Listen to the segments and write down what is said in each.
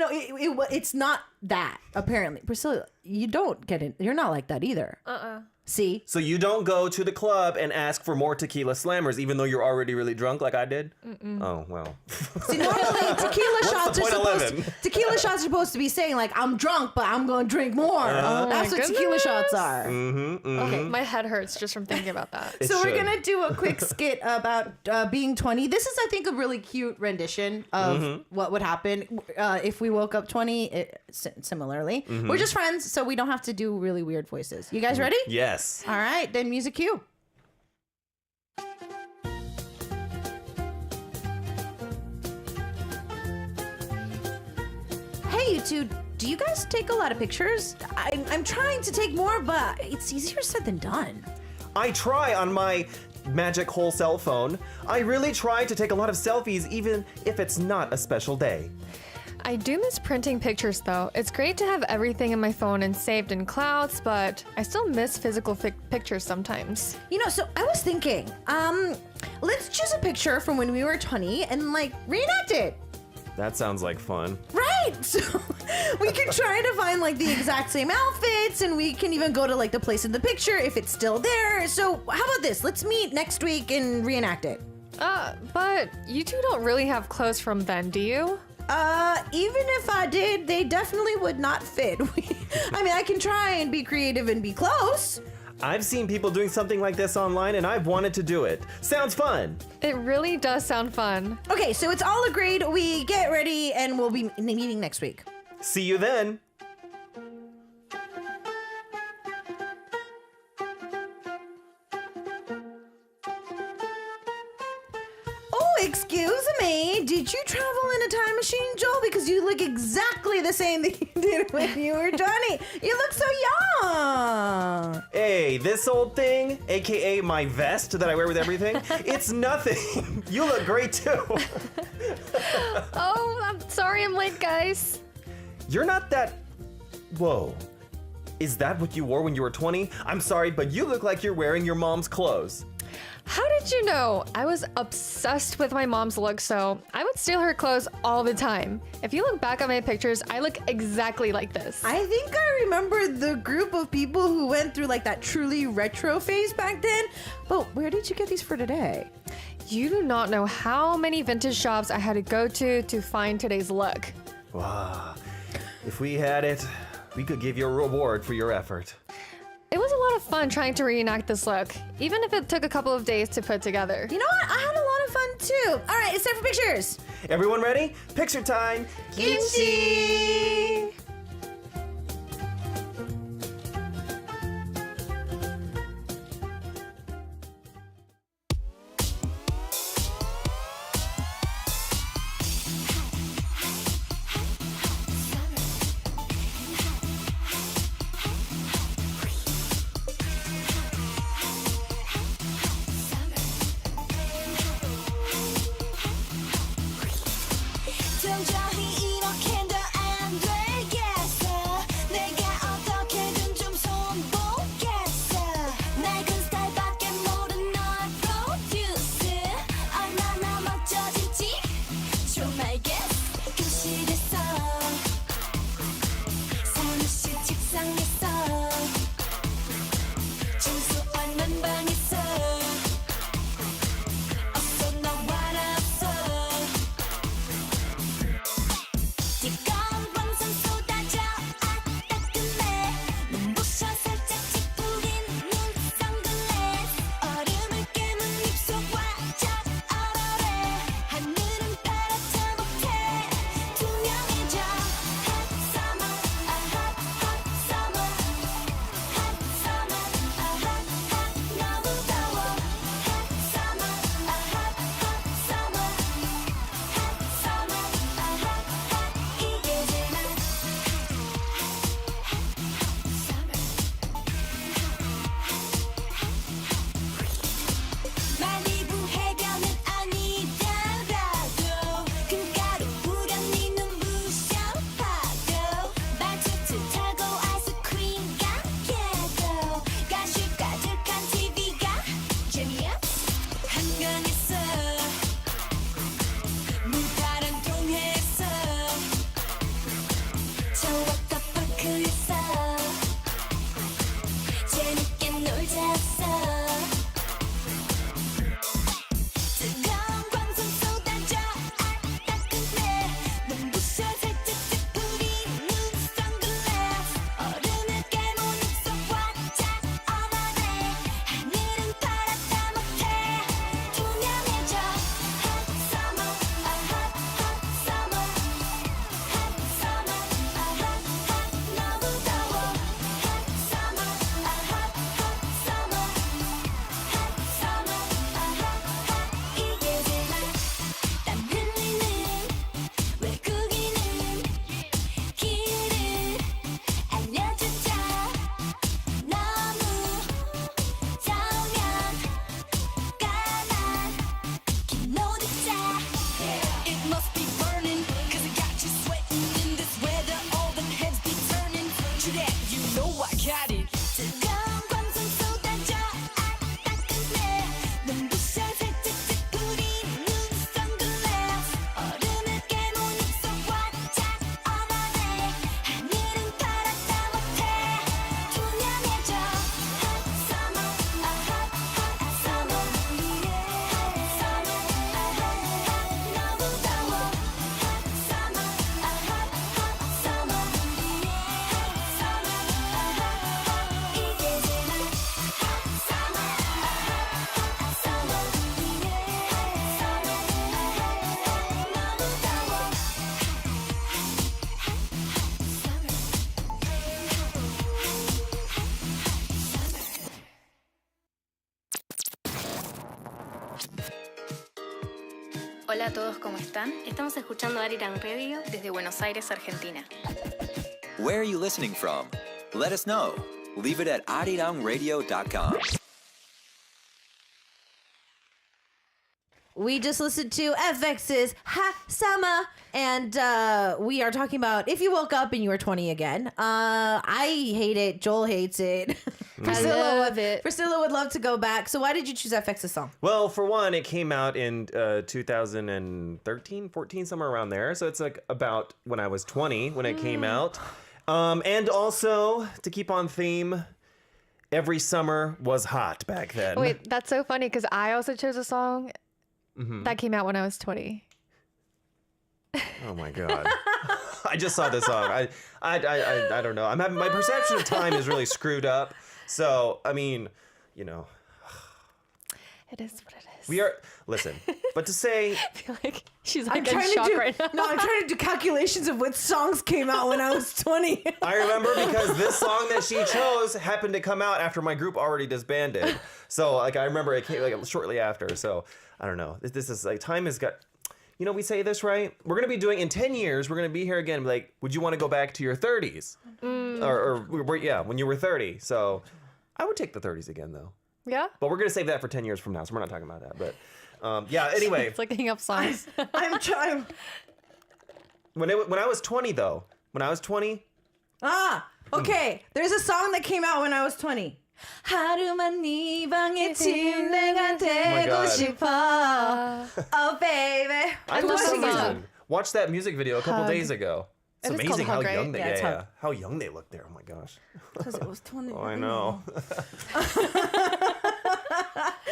it's not that, apparently. Priscilla, you don't get it. You're not like that either. See? So you don't go to the club and ask for more tequila slammers, even though you're already really drunk like I did? Oh, well. See, normally tequila shots are supposed to be saying, like, I'm drunk, but I'm going to drink more. That's what tequila shots are. Okay, my head hurts just from thinking about that. So we're going to do a quick skit about being 20. This is, I think, a really cute rendition of what would happen if we woke up 20 similarly. We're just friends, so we don't have to do really weird voices. You guys ready? Yes. All right, then music cue. Hey, you two, do you guys take a lot of pictures? I'm trying to take more, but it's easier said than done. I try on my magic whole cell phone. I really try to take a lot of selfies, even if it's not a special day. I do miss printing pictures though. It's great to have everything in my phone and saved in clouds, but I still miss physical pictures sometimes. So I was thinking, let's choose a picture from when we were 20 and like reenact it. That sounds like fun. Right, so we can try to find like the exact same outfits, and we can even go to like the place in the picture if it's still there. So how about this? Let's meet next week and reenact it. But you two don't really have clothes from then, do you? Even if I did, they definitely would not fit. I can try and be creative and be close. I've seen people doing something like this online, and I've wanted to do it. Sounds fun. It really does sound fun. Okay, so it's all agreed. We get ready, and we'll be meeting next week. See you then. Excuse me, did you travel in a time machine, Joel? Because you look exactly the same that you did when you were 20. You look so young. Hey, this old thing, aka my vest that I wear with everything, it's nothing. You look great too. Oh, I'm sorry I'm late, guys. You're not that... Whoa. Is that what you wore when you were 20? I'm sorry, but you look like you're wearing your mom's clothes. How did you know? I was obsessed with my mom's look, so I would steal her clothes all the time. If you look back at my pictures, I look exactly like this. I think I remember the group of people who went through like that truly retro phase back then. But where did you get these for today? You do not know how many vintage shops I had to go to find today's look. Wow. If we had it, we could give you a reward for your effort. It was a lot of fun trying to reenact this look, even if it took a couple of days to put together. You know what? I had a lot of fun too. All right, it's time for pictures. Everyone ready? Picture time. Kimchi! 점점 이렇게 더 저와가 펑크했어 재밌게 놀자었어 뜨거운 광선 쏟아져 따끈해 눈부셔 살짝 찌푸린 눈 선글라스 얼음을 깨무는 속 활짝 어머네 하늘은 파랗다 못해 투명해져 Hot summer, a hot hot summer Hot summer, a hot hot 너무 더워 Hot summer, a hot hot summer Hot summer, a hot hot 이게 제맛 땀 흘리는 외국인은 길을 알려주자 너무 더우면 까만 긴 노득자 It must be burning cause I got you sweating in this weather all the heads be turning to that you know I got it 뜨거운 광선 쏟아져 따끈해 눈부셔 살짝 찌푸린 눈 선글라스 얼음을 깨무는 속 활짝 어머네 하늘은 파랗다 못해 투명해져 Hot summer, a hot hot summer Hot summer, a hot hot 너무 더워 Hot summer, a hot hot summer Hot summer, a hot hot 이게 제맛 Hot summer, a hot hot summer Hot summer, a Hola a todos, ¿cómo están? Estamos escuchando Arirang Radio desde Buenos Aires, Argentina. Where are you listening from? Let us know. Leave it at arirangradio.com. We just listened to FX's Hot Summer, and we are talking about if you woke up and you were 20 again. I hate it. Joel hates it. I love it. Priscilla would love to go back. So why did you choose FX's song? Well, for one, it came out in 2013, 14, somewhere around there. So it's like about when I was 20 when it came out. And also, to keep on theme, every summer was hot back then. Wait, that's so funny because I also chose a song that came out when I was 20. Oh my god! I just saw this song. I don't know. I'm having my perception of time is really screwed up. So I mean, you know, It is what it is. we are. Listen, but to say I feel like she's I'm like in trying to shock do right now. no. I'm trying to do calculations of what songs came out when I was 20. I remember because this song that she chose happened to come out after my group already disbanded. So like I remember it came like shortly after. So I don't know. This is like time has got. You know, we say this right. We're gonna be doing in 10 years. We're gonna be here again. Like, would you want to go back to your 30s, or yeah, when you were 30? So I would take the 30s again though. Yeah? But we're gonna save that for 10 years from now. So we're not talking about that. But yeah. Anyway, It's like looking up songs. I'm trying. when I was 20 though, when I was 20, Okay. There's a song that came out when I was 20. 하루만 네 방에 침대가 되고 God. 싶어. Oh baby. I love for some that song. reason watched that music video a couple days ago. It's It is amazing how called Hug, young right? they Yeah, it's Hug. how young they look there. Oh my gosh. Because it was 20. Oh, I know.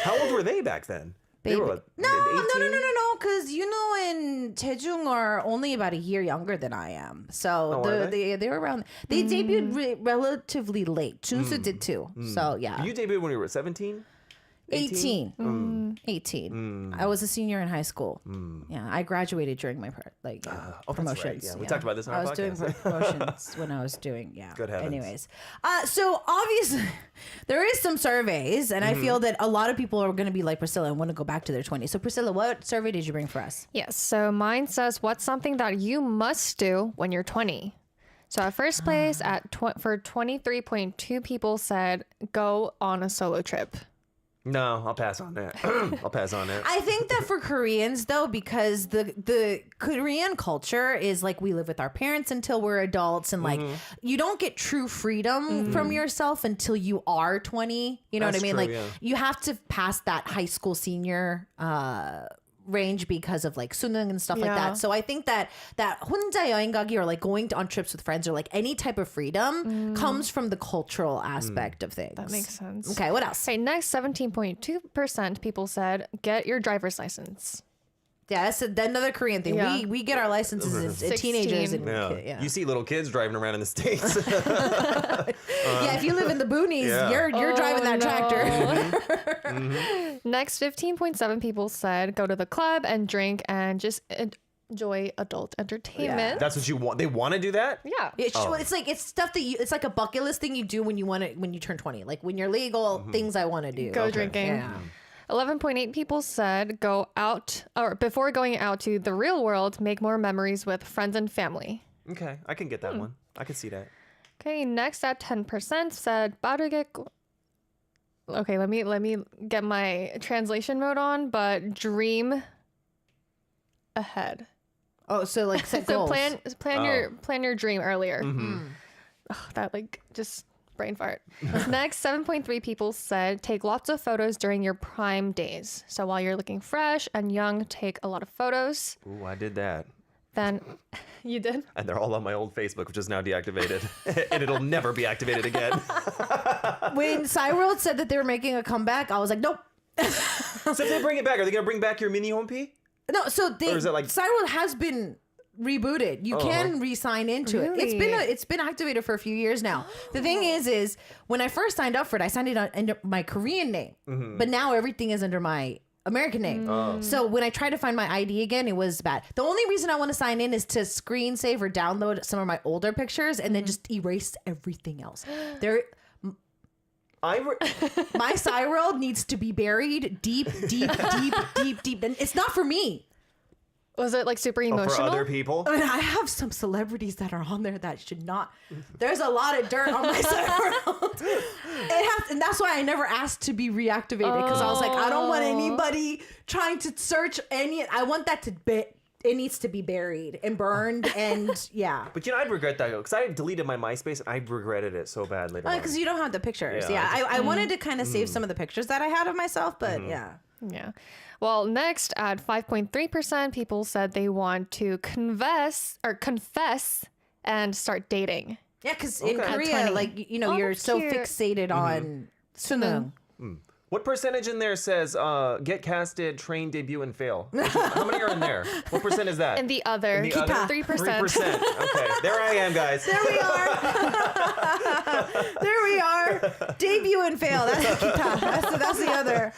How old were they back then? They Baby. were what, No. 18? Because you know, in Daejung are only about a year younger than I am. So Oh, are they were around. They debuted relatively late. Junsu did too. So yeah, You debuted when you were 17? 18. 18. I was a senior in high school. Yeah, I graduated during my Oh, that's right. promotions. Yeah, we talked about this on I our was doing podcast. promotions when I was doing Good heavens. Anyways, so obviously there is some surveys, and I Mm-hmm. feel that a lot of people are going to be like Priscilla and want to go back to their 20s. So Priscilla, what survey did you bring for us? Yes. So mine says, what's something that you must do when you're 20? So at first place for 23.2 people said go on a solo trip. No, I'll pass on that. I'll pass on that. I think that for Koreans though, because the Korean culture is like we live with our parents until we're adults, and like you don't get true freedom from yourself until you are 20. You know That's what I mean? true, Like yeah. you have to pass that high school senior range because of like sunung and stuff like Yeah. that. So I think that 혼자 여행 가기 or like going on trips with friends or like any type of freedom comes from the cultural aspect of things. That makes sense. Okay, what else? Okay, next 17.2% people said get your driver's license. Yeah, that's another Korean thing. Yeah. We get our licenses as teenagers. And, 16. Yeah. You see little kids driving around in the States. yeah, if you live in the boonies, Yeah. you're driving that tractor. Next 15.7 people said go to the club and drink and just enjoy adult entertainment. That's what you want. They want to do that? Yeah. It's like it's stuff that it's like a bucket list thing you do when you turn 20. Like when you're legal, things I want to do. Go drinking. Yeah. 11.8 people said go out or before going out to the real world, make more memories with friends and family. Okay, I can get that one. I can see that. Okay, next at 10% said 빠르게 Okay, let me get my translation mode on, but dream ahead. Oh, so like set So goals. plan your dream earlier. Ugh, that like just brain fart. Next, 7.3 people said take lots of photos during your prime days. So while you're looking fresh and young, take a lot of photos. Ooh, I did that. Then you did. And they're all on my old Facebook, which is now deactivated. And it'll never be activated again. When Cyworld said that they were making a comeback, I was like, nope. So if they bring it back, are they going to bring back your mini home P? No, so Or is it like- Cyworld has been rebooted. You can re-sign into it. It's been activated for a few years now. The thing is when I first signed up for it, I signed it under my Korean name, but now everything is under my American name. So when I tried to find my ID again, it was bad. The only reason I want to sign in is to screen save or download some of my older pictures and then just erase everything else. My Cyworld needs to be buried deep. And it's not for me. Was it like super Oh, emotional? for other people? I mean, I have some celebrities that are on there that should not. There's a lot of dirt on my Cyworld. And that's why I never asked to be reactivated because I was like, I don't want anybody trying to search any. I want that to be. It needs to be buried and burned and yeah. But I'd regret that because I deleted my MySpace and I regretted it so bad later on. Because you don't have the pictures. Yeah, Yeah, I wanted to kind of save some of the pictures that I had of myself, but yeah. Yeah. Well, next at 5.3%, people said they want to confess and start dating. Yeah, because in Okay. Korea, 20. like, Oh, you're so cute. fixated on sunung. What percentage in there says get casted, train, debut, and fail? How many are in there? What percent is that? And the other, In the other? 3%. 3%. Okay, there I am, guys. There we are. There we are. Debut and fail. That's kita. That's the other.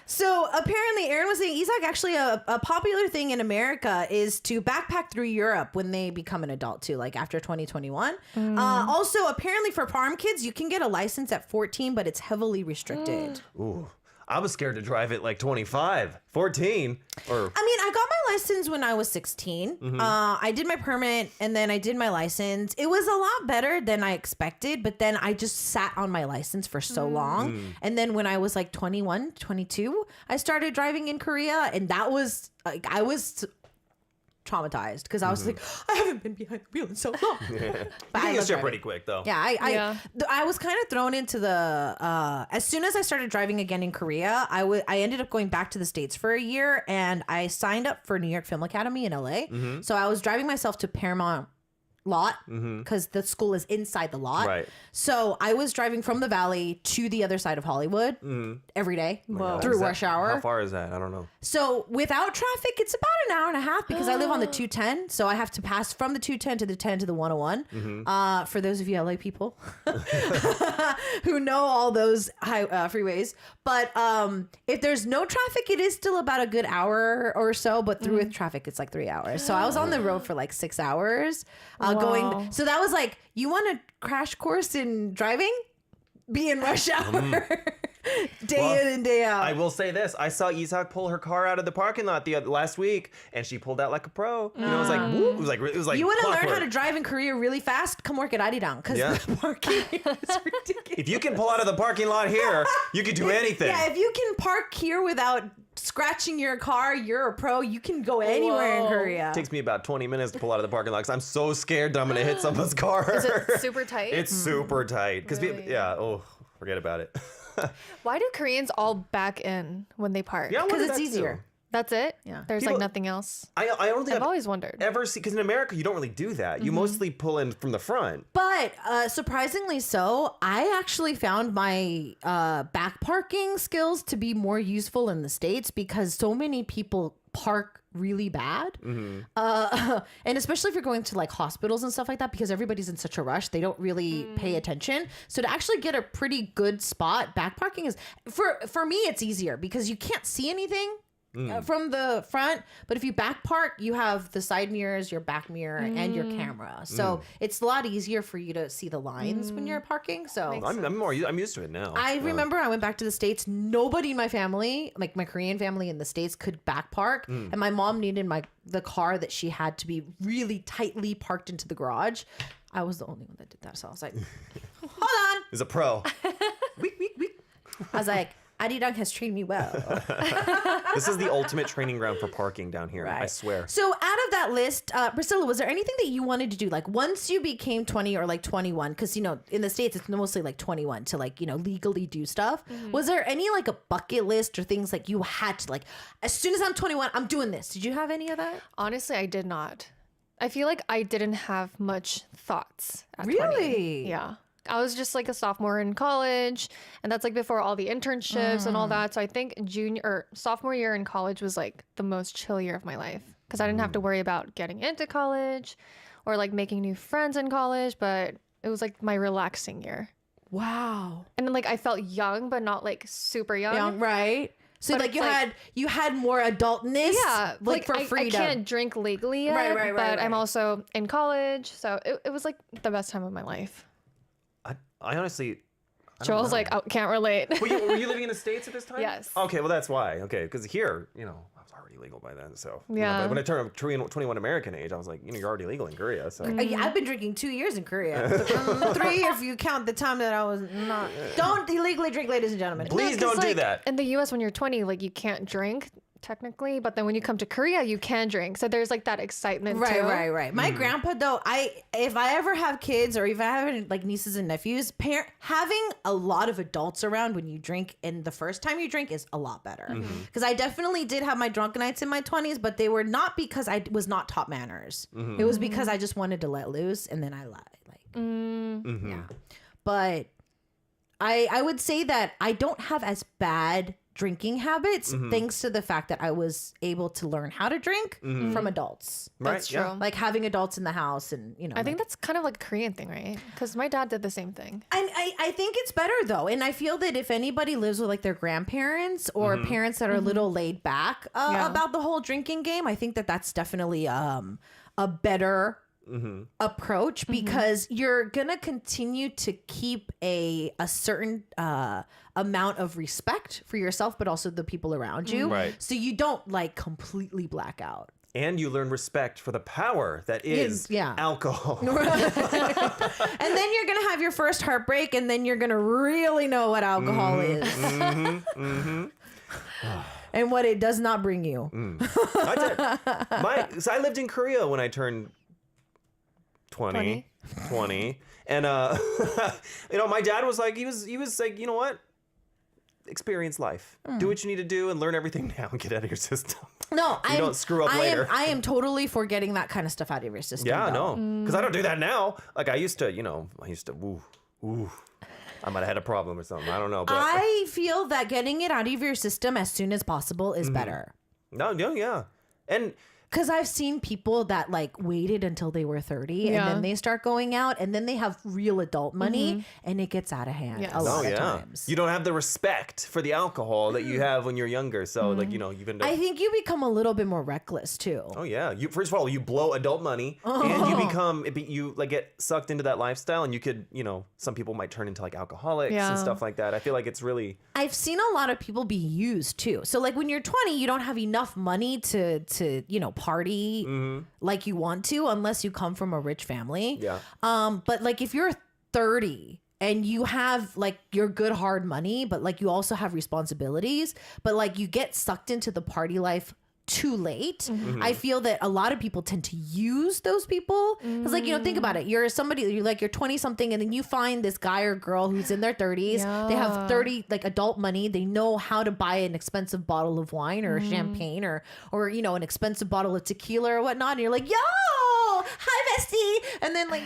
So apparently, Aaron was saying, Isaac, actually a popular thing in America is to backpack through Europe when they become an adult too, like after 2021. Also, apparently for farm kids, you can get a license at 14, but it's heavily restricted. Ooh, I was scared to drive at like 25, 14, or I mean, I got my license when I was 16. I did my permit and then I did my license. It was a lot better than I expected, but then I just sat on my license for so long. And then when I was like 21, 22, I started driving in Korea and that was like, I was traumatized because I was like, I haven't been behind the wheel in so long. But you I can love get shit driving. pretty quick though. Yeah, Yeah. I was kind of thrown into the as soon as I started driving again in Korea, I ended up going back to the States for a year and I signed up for New York Film Academy in LA. So I was driving myself to Paramount lot because the school is inside the lot. Right. So I was driving from the valley to the other side of Hollywood every day through Is that- rush hour. How far is that? I don't know. So without traffic, it's about an hour and a half because I live on the 210. So I have to pass from the 210 to the 10 to the 101. For those of you LA people who know all those freeways. But if there's no traffic, it is still about a good hour or so. But through with traffic, it's like 3 hours. So I was on the road for like 6 hours going. So that was like, you want a crash course in driving? Be in rush hour. Day in and day out. I will say this: I saw Isak pull her car out of the parking lot last week, and she pulled out like a pro. You know, it was like, whoop, it was like. You want to learn how clockwork. to drive in Korea really fast? Come work at Arirang because Yeah. the parking is ridiculous. If you can pull out of the parking lot here, you can do anything. Yeah, if you can park here without scratching your car, you're a pro. You can go anywhere in Whoa. Korea. It takes me about 20 minutes to pull out of the parking lot because I'm so scared that I'm gonna hit someone's car. Is it super tight? It's super tight because Really? forget about it. Why do Koreans all back in when they park? Yeah, I wonder Because it's that, too. easier. That's it? Yeah. There's People- like nothing else. I don't think I've always wondered. ever see, because in America you don't really do that. You mostly pull in from the front. But surprisingly so, I actually found my back parking skills to be more useful in the States because so many people park really bad. And especially if you're going to like hospitals and stuff like that, because everybody's in such a rush, they don't really pay attention. So to actually get a pretty good spot, back parking is, for me, it's easier because you can't see anything. From the front, but if you back park, you have the side mirrors, your back mirror, and your camera. So it's a lot easier for you to see the lines when you're parking. So I'm used to it now. I remember I went back to the States. Nobody in my family, like my Korean family in the States, could back park, and my mom needed the car that she had to be really tightly parked into the garage. I was the only one that did that, so I was like, "Hold on." He's a pro. Weak. I was like, Arirang has trained me well. This is the ultimate training ground for parking down here. I Right. swear. So out of that list, Priscilla, was there anything that you wanted to do? Like once you became 20 or like 21, because, you know, in the States, it's mostly like 21 to like, you know, legally do stuff. Was there any like a bucket list or things like you had to like, as soon as I'm 21, I'm doing this. Did you have any of that? Honestly, I did not. I feel like I didn't have much thoughts at 20. Really? Yeah. I was just like a sophomore in college, and that's like before all the internships and all that. So I think sophomore year in college was like the most chill year of my life because I didn't have to worry about getting into college or like making new friends in college, but it was like my relaxing year. Wow. And then like I felt young, but not like super young. Yeah, right. So But like it's you had more adultness. Yeah, like for I freedom. can't drink legally yet, Right, but I'm right. also in college, so it was like the best time of my life. I honestly. Joel's like, oh, can't relate. Were you living in the States at this time? Yes. Okay, well that's why. Okay, because here, you know, I was already legal by then. So Yeah. but when I turned 21 American age, I was like, you know, you're already legal in Korea. So I've been drinking 2 years in Korea. 3 if you count the time that I was not. Don't illegally drink, ladies and gentlemen. please don't do that. In the US, when you're 20, like you can't drink technically, but then when you come to Korea, you can drink. So there's like that excitement too. Right. My grandpa though, if I ever have kids or if I have like nieces and nephews, having a lot of adults around when you drink and the first time you drink is a lot better. Because I definitely did have my drunken nights in my 20s, but they were not because I was not taught manners. It was because I just wanted to let loose and then I lied. Yeah. But I would say that I don't have as bad drinking habits thanks to the fact that I was able to learn how to drink from adults. That's Right, yeah. true. Like having adults in the house and, you know. I think that's kind of like a Korean thing, right? Because my dad did the same thing. And I think it's better though. And I feel that if anybody lives with like their grandparents or parents that are a little laid back Yeah. about the whole drinking game, I think that that's definitely a better approach because you're gonna continue to keep a certain amount of respect for yourself, but also the people around you. Right. So you don't like completely black out. And you learn respect for the power that is yeah. alcohol. And then you're gonna have your first heartbreak, and then you're gonna really know what alcohol is. And what it does not bring you. So I lived in Korea when I turned 20. And you know, my dad was like, he was like, you know what? Experience life. Do what you need to do and learn everything now and get out of your system. No, You don't screw up later. I am totally for getting that kind of stuff out of your system. Yeah, though. no. Because I don't do that now. Like I used to, ooh. I might have had a problem or something. I don't know. But I feel that getting it out of your system as soon as possible is better. no, yeah. And Because I've seen people that like waited until they were 30 Yeah. and then they start going out and then they have real adult money and it gets out of hand Yes. a lot oh of yeah, times. you don't have the respect for the alcohol that you have when you're younger. So like, you know, you've been. I think you become a little bit more reckless too. Oh yeah, you first of all you blow adult money and you like get sucked into that lifestyle and you could, you know, some people might turn into like alcoholics Yeah. and stuff like that. I feel like it's really I've seen a lot of people be used too. So like when you're 20, you don't have enough money to you know party like you want to unless you come from a rich family. Yeah. But like if you're 30 and you have like your good hard money, but like you also have responsibilities, but like you get sucked into the party life too late. I feel that a lot of people tend to use those people. Because like, think about it. You're 20 something and then you find this guy or girl who's in their 30s. They have 30 like adult money. They know how to buy an expensive bottle of wine or champagne or an expensive bottle of tequila or whatnot. And you're like, yo, hi bestie. And then like,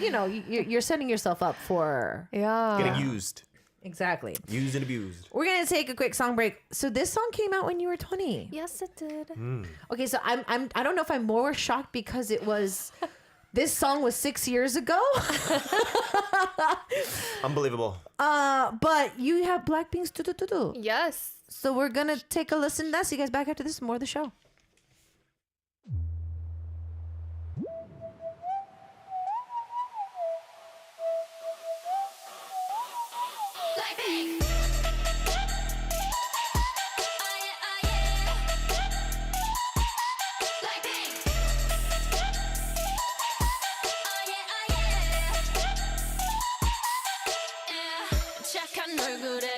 you're setting yourself up for Getting used. Exactly. Used and abused. We're going to take a quick song break. So this song came out when you were 20. Yes, it did. Okay, so I don't know if I'm more shocked because it was this song was 6 years ago. Unbelievable. But you have Blackpink's do do do do. Yes. So we're going to take a listen to that. See you guys back after this. More of the show.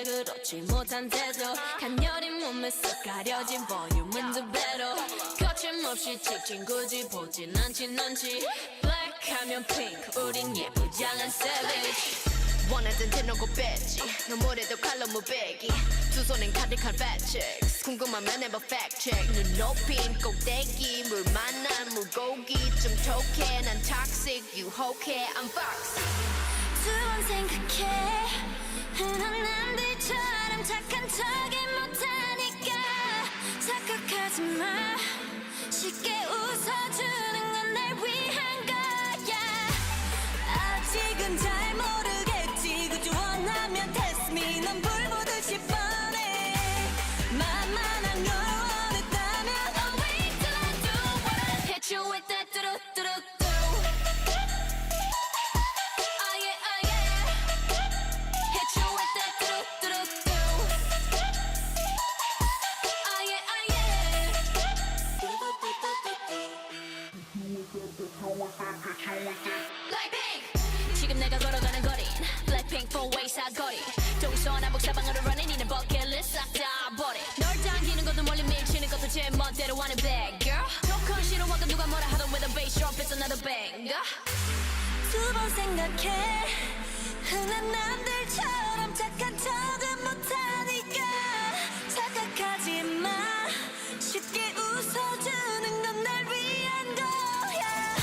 그렇지 못한 태도 간녀린 몸에 쏙 가려진 볼륨은 두 배로 거침없이 찍힌 굳이 보진 않진 않지 Black 하면 pink 우린 예쁘장한 savage 원하던 대놓고 뺐지 너무래도 칼로 무배기 두 손엔 카드칼 배치ks 궁금하면 해봐 fact check 눈 높인 꼭대기 물 만난 물고기 좀 톡해 난 toxic 유혹해 I'm foxy 두 번 생각해 흔한 남들처럼 착한 척이 못하니까 착각하지 마 쉽게 웃어주는 건 날 위한 거야 아직은 잘 모르겠지 그저 원하면 test me 넌 불 보듯이 뻔해 만만한 걸 원했다면 I'll wait till I do what I hit you with that 뚜루뚜루 지금 내가 걸어가는 거린 Blackpink 4-way 사거리 동서남북 사방으로 running 이는 버킷리스트 싹다 버려 널 당기는 것도 멀리 밀치는 것도 제 멋대로 하는 bad girl 조금 싫어하고 누가 뭐라 하던 with a bass drop it's another banger 두 번 생각해 흔한 남들처럼 착한 척은 못하니까 착각하지 마 쉽게 웃어주는 건 날 위한 거야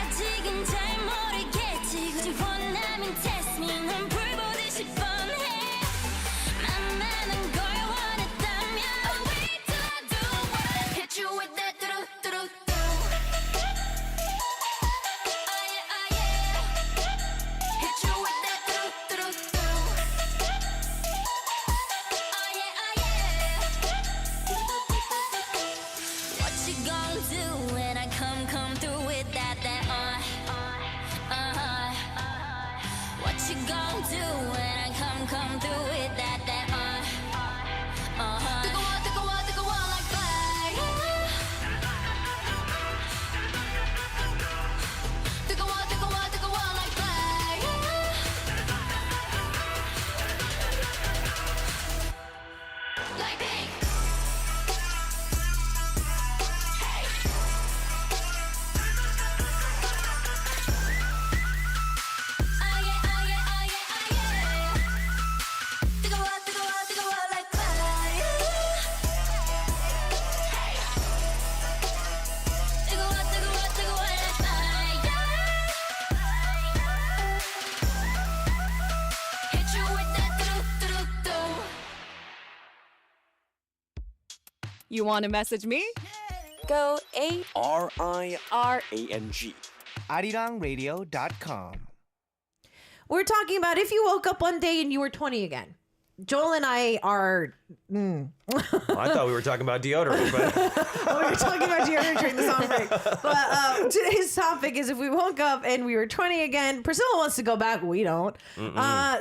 아직은 잘 모르겠지 굳이 원하면 test me 넌 불 보듯이 뻔해 만만한 걸 원했다면 I'll wait till I do what I hit you with that 뚜루뚜루뚜 Oh yeah, oh yeah Hit you with that 뚜루뚜루뚜 Oh yeah, oh yeah What you gonna do when I come through with that What you gonna do when I come through with that 뜨거워 뜨거워 like fire 뜨거워 like fire like pink 뜨거워 like fire 뜨거워 like fire Hit you with that 뚜루뚜루뚜 You want to message me? Go ARIRANG. ArirangRadio.com. We're talking about if you woke up one day and you were 20 again. Joel and I are. Well, I thought we were talking about deodorant, but We were talking about deodorant during the song break. But today's topic is if we woke up and we were 20 again. Priscilla wants to go back. We don't.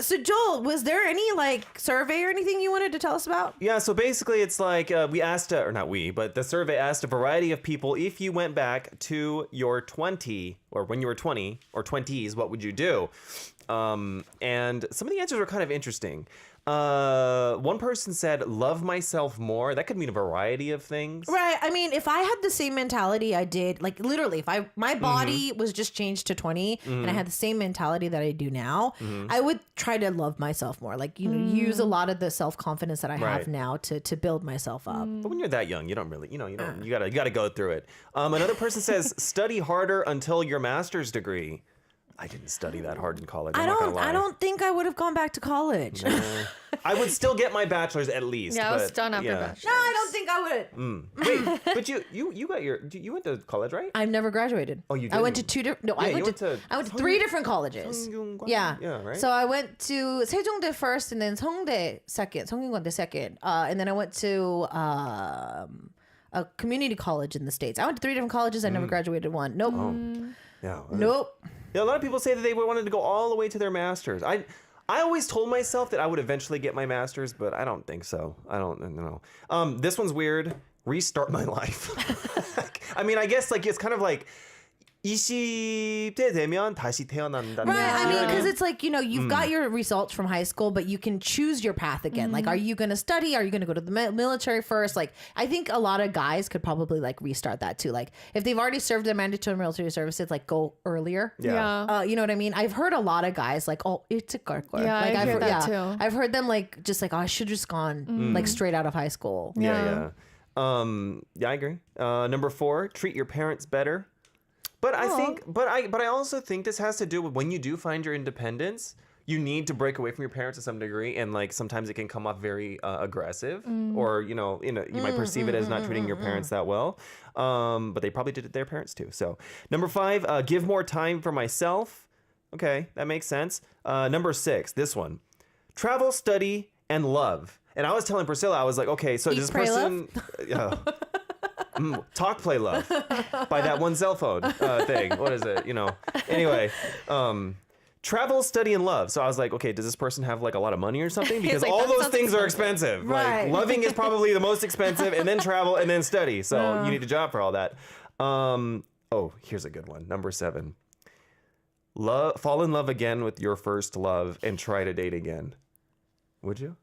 So Joel, was there any like survey or anything you wanted to tell us about? yeah. So basically, it's like we asked, or not we, but the survey asked a variety of people if you went back to your 20 or when you were 20 or 20s, what would you do? And some of the answers were kind of interesting. One person said, love myself more. That could mean a variety of things. Right. I mean, if I had the same mentality I did, like literally, if my body was just changed to 20 and I had the same mentality that I do now, I would try to love myself more. Like, use a lot of the self-confidence that I have now to build myself up. But when you're that young, you don't really, you gotta go through it. Another person says, study harder until your master's degree. I didn't study that hard in college. I'm not gonna lie. I don't think I would have gone back to college. I would still get my bachelor's at least. Yeah, I was but, done after yeah. bachelor's. No, I don't think I would. Wait, but you got you went to college, right? I've never graduated. Oh, you I went to didn't? 2 different. No, Yeah, I you went to 3 different colleges. 성균관? Yeah. Yeah, right? So I went to 세종대 first, and then 성대 second, 성균관대 second, and then I went to a community college in the States. I went to 3 different colleges. I never graduated one. Nope. Yeah. Nope. Yeah, a lot of people say that they wanted to go all the way to their master's. I always told myself that I would eventually get my master's, but I don't think so. I don't know. This one's weird. Restart my life. I mean, I guess like it's kind of like 20대 되면 다시 태어난다는. Right. I You know mean, what because it's like, you've got your results from high school, but you can choose your path again. Like, are you going to study? Are you going to go to the military first? Like, I think a lot of guys could probably like restart that too. Like, if they've already served their mandatory military services, like go earlier. Yeah. You know what I mean? I've heard a lot of guys like, oh, it's a car. Yeah, like, I've heard that too. I've heard them like, just like, oh, I should have just gone like straight out of high school. Yeah. Yeah, I agree. Number 4, treat your parents better. But I think, but I also think this has to do with when you do find your independence, you need to break away from your parents to some degree, and like sometimes it can come off very aggressive, or you might perceive it as not treating your parents that well, but they probably did it to their parents too. So number 5, give more time for myself. Okay, that makes sense. Number 6, this one, travel, study, and love. And I was telling Priscilla, I was like, okay, so this pray, person. Talk, play, love by that one cell phone thing. What is it? Anyway, travel, study, and love. So I was like, okay, does this person have like a lot of money or something? Because like, all that those sounds things are expensive. expensive. Right. Like loving is probably the most expensive, and then travel, and then study. So you need a job for all that. Here's a good one. Number 7. Fall in love again with your first love and try to date again. Would you?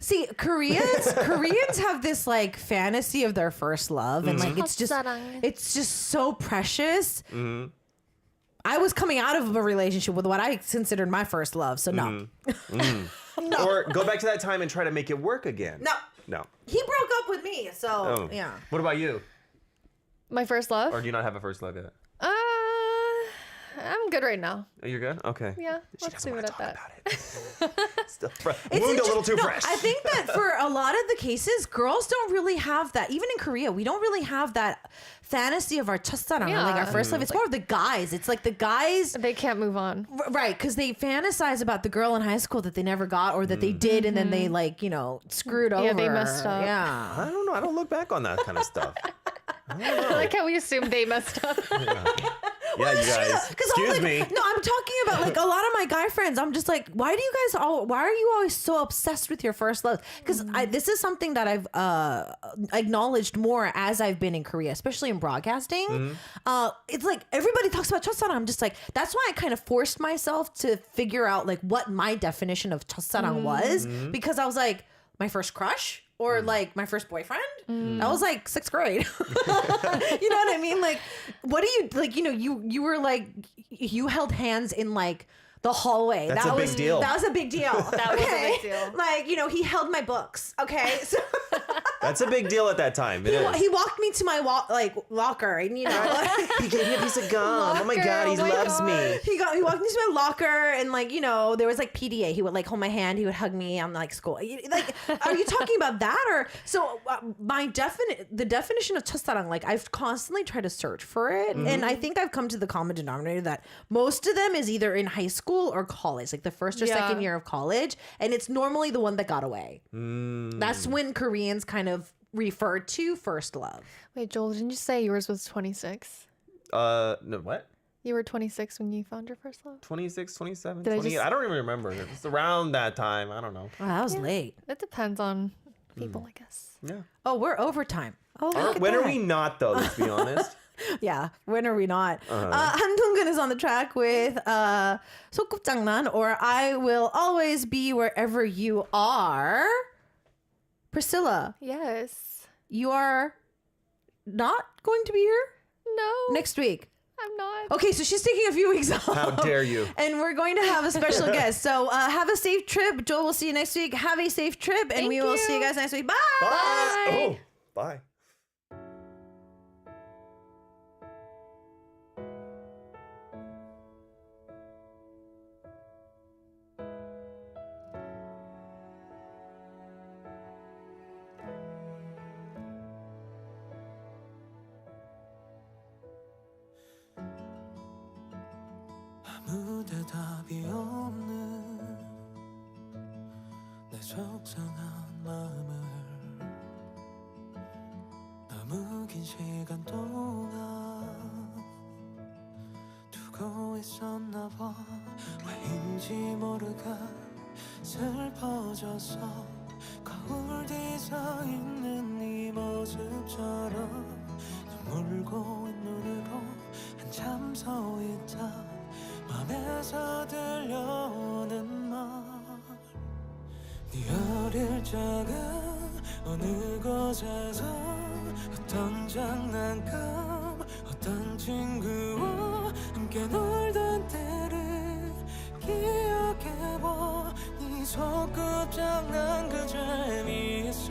See, Koreans have this like fantasy of their first love, and like it's just so precious. I was coming out of a relationship with what I considered my first love, so no. No. Or go back to that time and try to make it work again. No. He broke up with me, so yeah. What about you? My first love? Or do you not have a first love yet? I'm good right now. Oh, you're good? Okay. Yeah, She let's doesn't leave want it to at talk that. about it. Still It's wound a little interest- too no, fresh. I think that for a lot of the cases, girls don't really have that. Even in Korea, we don't really have that fantasy of our 첫사랑, Yeah. like our first love. It's more of the guys. It's like the guys, They can't move on. right? Because they fantasize about the girl in high school that they never got, or that they did, and then they like screwed over. Yeah, they messed up. Yeah. I don't know. I don't look back on that kind of stuff. I don't know. Like how we assume they messed up. Yeah, you guys. Excuse me. No, I'm talking about like a lot of my guy friends. I'm just like, why are you always so obsessed with your first love? Because this is something that I've acknowledged more as I've been in Korea, especially in broadcasting. It's like everybody talks about 첫사랑. I'm just like, that's why I kind of forced myself to figure out like what my definition of 첫사랑 was, because I was like, my first crush. Or like my first boyfriend, that was like 6th grade. You know what I mean? Like, what do you like? You were like, you held hands in like the hallway. That's that a was big deal. That was a big deal. That was a big deal. Like he held my books. Okay, so That's a big deal at that time. It is. he walked me to my locker, and He gave me a piece of gum. Oh my God, he loves me. He walked me to my locker, and like there was like PDA. He would like hold my hand. He would hug me. I'm like school. Like, are you talking about that or so? The definition of 첫사랑, like I've constantly tried to search for it, and I think I've come to the common denominator that most of them is either in high school or college, like the first or second year of college, and it's normally the one that got away. That's when Koreans kind of refer to first love. Wait, Joel, didn't you say yours was 26? No, what? You were 26 when you found your first love? 26, 27, Did I 28. just- I don't even remember. It's around that time. I don't know. Wow, that was late. It depends on people, I guess. Yeah. Oh, we're overtime. Oh, look at When are that. we not though? Let's be honest. Yeah, when are we not? 한동근 is on the track with 소꿉장난 or I Will Always Be Wherever You Are. Priscilla, Yes. you are not going to be here No. next week. I'm not. Okay, so she's taking a few weeks off. How dare you? And we're going to have a special guest. So have a safe trip. Joel, we'll see you next week. Have a safe trip, and we will see you guys next week. Bye. Bye. Oh, bye. 아무 대답이 없는 내 속상한 마음을 너무 긴 시간 동안 두고 있었나 봐. 왜인지 모르게 슬퍼져서 거울 뒤서 있는 네 모습처럼 눈물 고인 눈으로 한참 서 있다. 맘에서 들려오는 말 네 어릴 적은 어느 곳에서 어떤 장난감 어떤 친구와 함께 놀던 때를 기억해봐. 네 소꿉장난 그 재미있었던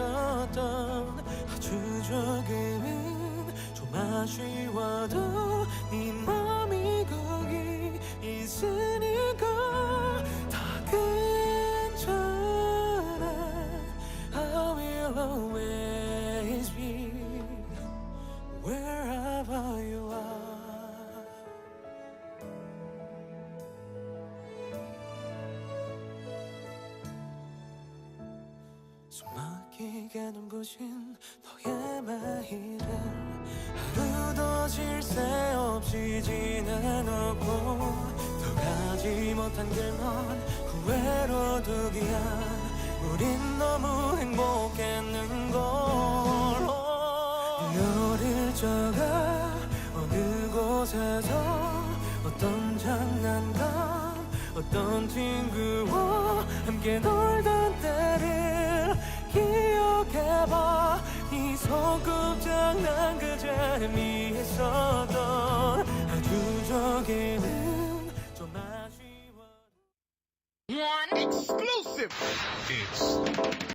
아주 조금은 좀 아쉬워도 네 맘이 거기 있으니까 다 괜찮아. I will always be wherever you are. 숨막히게 눈부신 너의 매일을 하루도 쉴 새 없이 지내놓고 또 가지 못한 길만 후회로 두기야. 우린 너무 행복했는걸. 어릴 적에 어느 곳에서 어떤 장난감 어떤 친구와 함께 놀던 때를 기억해봐. 이 소꿉장난 그 재미있었던 아주 조금은 좀 아쉬워. One exclusive. It's